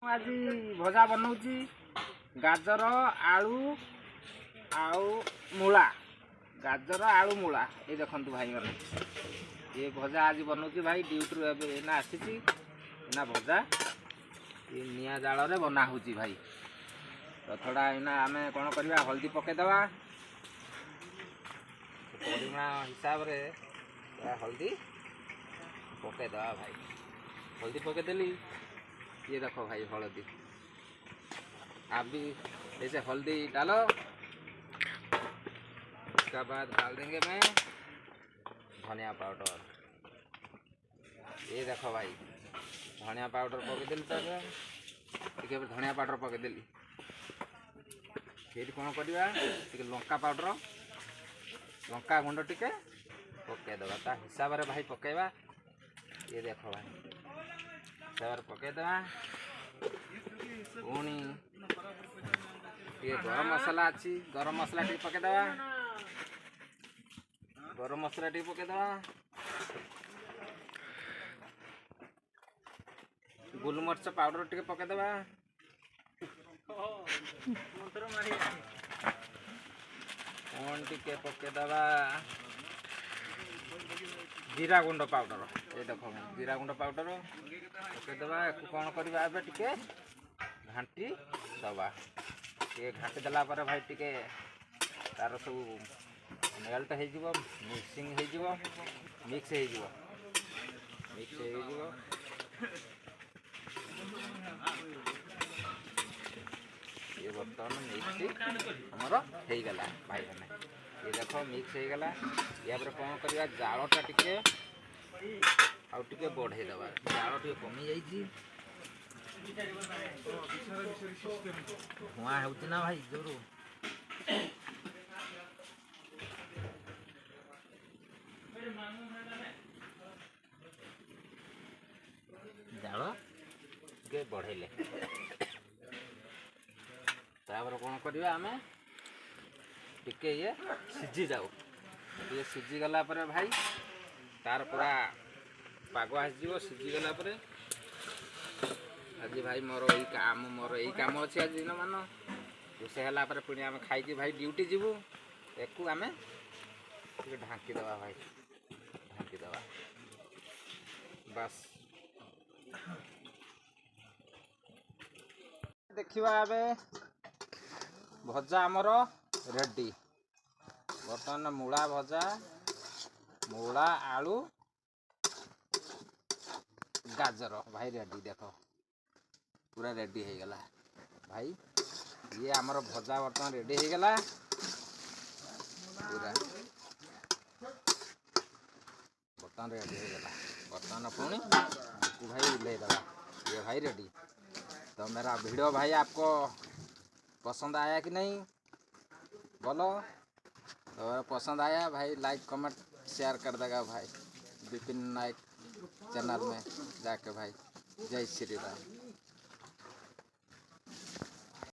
आज भजा बनाऊँ गाजर आलू आउ मूला गाजर आलू मूला ये देखु भाई मैंने ये भजा आज बनाऊँ भाई ड्यूटी ना आसी ना भजा ये निया जाल रे बना हो भाई। तो थोड़ा इना आम कौन करवा हल्दी पकईदवा परिमाण हिसाब रे हल्दी पकईदवा भाई। हल्दी पकईदेली ये देखो भाई हल्दी आप भी ऐसे हल्दी डालो। उसके बाद डाल देंगे मैं धनिया पाउडर। ये देखो भाई धनिया पाउडर पकईदेली टे धनिया पाउडर पकईदेली। फिर कौन करवा लंका पाउडर लंका गुंड टिके पकईदवा ता हिसाब रे भाई पकईवा। ये देखो भाई हिसाब पकईदवा पुणी गरम मसला अच्छी गरम मसला टी पकईदवा गरम मसला टी पकईदवा गोलमरिच पाउडर टी पकईदवा टे पकईदवा जीरा गुंड पाउडर। ये देखो जीरा गुंड पाउडर पकईदवा कौन करवा टे घाटी दबा ये घाटी देला पर भाई टे तार सब मेल्ट हो मिक्सिंग हो मिक्स हो ये बर्तमान मिक्स आमर होगला भाई मैंने। ये देखो मिक्स होगला या कौन करवा जालटा टे आउे बढ़ेदवा जाल टे कमी जाइए धुआं हो ना भाई जोर जाल टे बढ़ेले तापर कौन करवा आम टिके ये सीझी जाऊ ये सीझी गला पर भाई तार पूरा पाग आसो सीझीगला आज भाई मोर यही काम अच्छे आज दिन मान रोषे है पुणी आम खाई भाई ड्यूटी जीवु एक आम ढांकीदवा भाई ढांकीदवा बस देखा भजा आमर रेडी बर्तमान मूला भजा मूला आलू गाजर भाई रेडी देखो पूरा रेडी हो गला भाई। ये आमर भजा बर्तमान रेडी हो गला पूरा बर्तमान रेडी हो गला बर्तमान पुणी भाई उल्ले दवा ये भाई रेडी। तो मेरा वीडियो भाई आपको पसंद आया कि नहीं बोलो। तो पसंद आया भाई लाइक कमेंट शेयर कर देगा भाई विपिन नायक चैनल में जाके भाई। जय श्री राम।